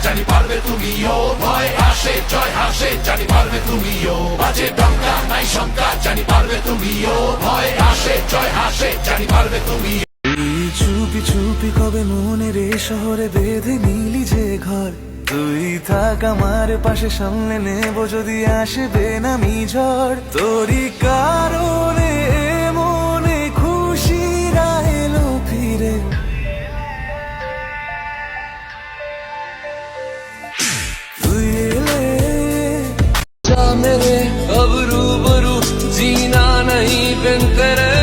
জানি পারবে তুমিও, ভয় আসে জয় হাসে জানি পারবে তুমিও, বাজে ডঙ্কা নাই শঙ্কা জানি পারবে তুমিও, ভয় আসে জয় হাসে জানি পারবে তুমিও। চুপি চুপি কবে মনের এ শহরে বেঁধে নিলি যে ঘর, তুই থাক আমার পাশে সামনে নেব যদি আসে বেনামি ঝড়, তোরই কারণে মনে খুশিরা এলো ফিরে। তুই এলে मेरे अब रूबरू जीना नहीं बिन तेरे,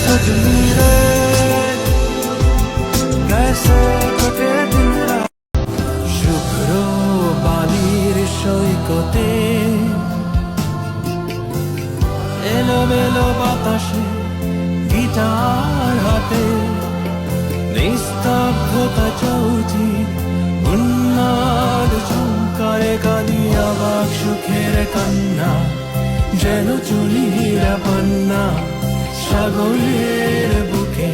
सजनी रे कैसे कटे दिन रात। শুভ্র বালির সৈকতে এলোমেলো বাতাসে গিটার হাতে, নিস্তব্ধতা চৌধি উন্মাদ ঝুমকারে কালি আবাক সুখের কান্না, যেন চুলিরা পান্না সাগরের বুকে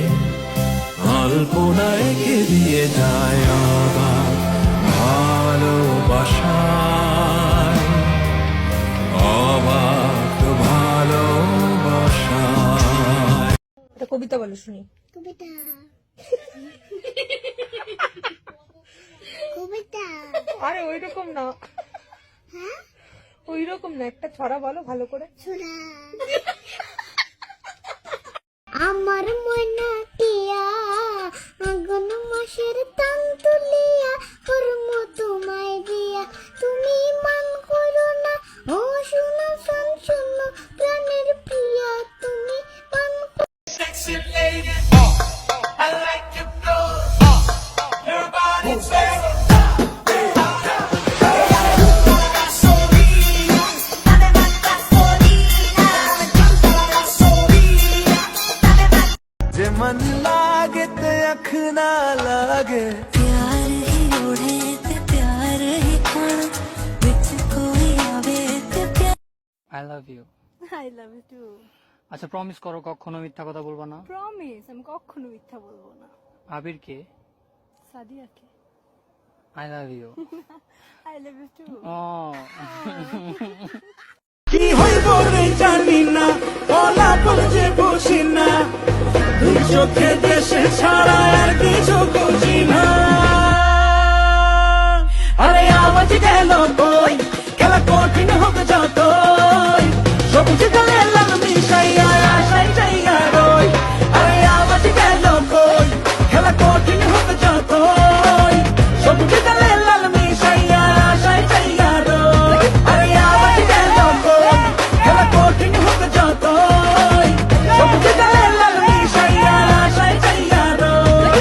আলপনা এঁকে দিয়ে যায় অবাক ভালোবাসায়, অবাক ভালোবাসায়। একটা কবিতা বলো শুনি। কবিতা কবিতা আরে ওই রকম না, হ্যাঁ ওই রকম না, একটা ছড়া বলো ভালো করে। ছোড়া আমার মনা টিয়া আগুন মাসের তাং তুলিয়া কর্ম তোমায় দিয়া, তুমি মান করো না ও শুনো শোন শোনো প্রাণের প্রিয়া, তুমি মান Sexy lady, I like your clothes, your body's very जे मन लागे ते अख ना लागे, प्यार ही ओढ़े ते प्यार ही खाना, बिच कोई आवे ते प्यार। I love you. I love you too. আচ্ছা প্রমিস করো কখনো মিথ্যা কথা বলবা না। প্রমিস, আমি কখনো মিথ্যা বলবো না। আবিরকে সাদিয়াকে I love you. I love you too. ও কি হইব রে জানি না, ওলা বলছে বসি না, দুই চোখে দেশে ছাড়া আর কিছু বুঝি না। আরে আওয়াজ গেল কই, খেলা কঠিন হোক যতই, সবুজ গালে লাল মিশাইয়া আশাই চাইয়া রই। আরে আওয়াজ গেল কই, খেলা কঠিন হোক যতই, সবুজ গালে লাল মিশাইয়া আশাই চাইয়া রই। আরে আওয়াজ গেল কই, খেলা কঠিন হোক যতই, সবুজ গালে লাল মিশাইয়া আশাই চাইয়া রই।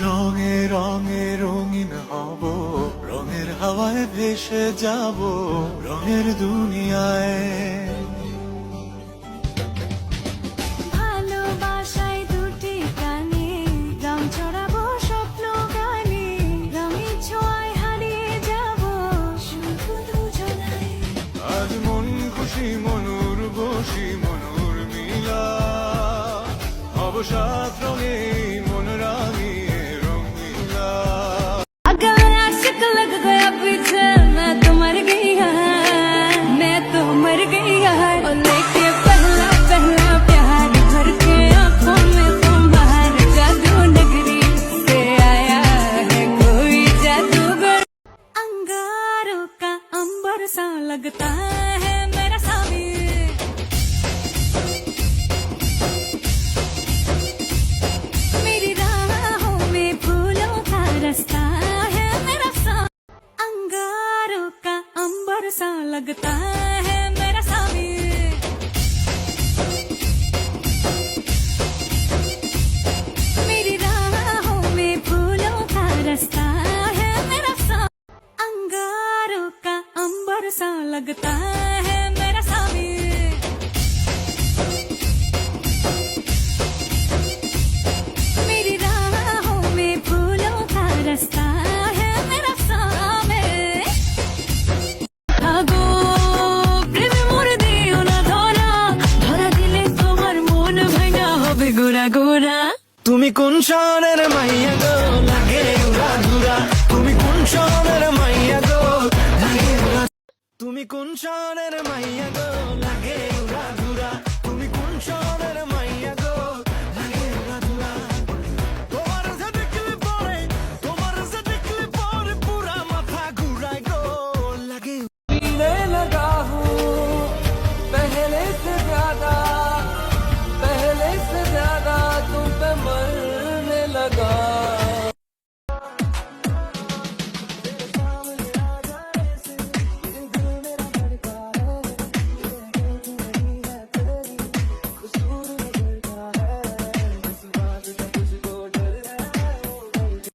রঙে রঙে রঙিন হব, রঙের হাওয়ায় ভেসে যাব, রঙের দুনিয়ায়। ভালোবাসায় দুটি কানে রং ছড়াবো স্বপ্ন গানে, রঙের ছোঁয়ায় হারিয়ে যাব শুধু দুজনায়। আজ মন খুশি মনুর বসি মনুর মিলা, অবসাদ রঙে মন রাঙিয়ে রঙিলা। अगर आशिक लग गया पीछे मैं तो मर गई है, मैं तो मर गई है। और लेके पहला पहला प्यार भर के आंखों में तुम्हारे, जादू नगरी से आया है कोई जादूगर। अंगारों का अंबर सा लगता है मेरा सामी, मेरी राहों में फूलों का रास्ता है मेरा सा, अंगारों का अंबर सा लगता है मेरा सामी, मेरी राहों में फूलों का रास्ता है मेरा सा, अंगारों का अंबर सा लगता है मेरा सामी, मेरी राहों में फूलों का रास्ता है मेरा सामे। আগো প্রেমে মরে দিও না ধরা, ধরা দিলে তোমার মন ভাঙা হবে গোরা গোরা। তুমি কোন শহরের মাইয়া গো, লাগে উড়া ঘুরা, তুমি কোন শহরের মাইয়া গো লাগে তুমি কোন শহরের মাইয়া গো লাগে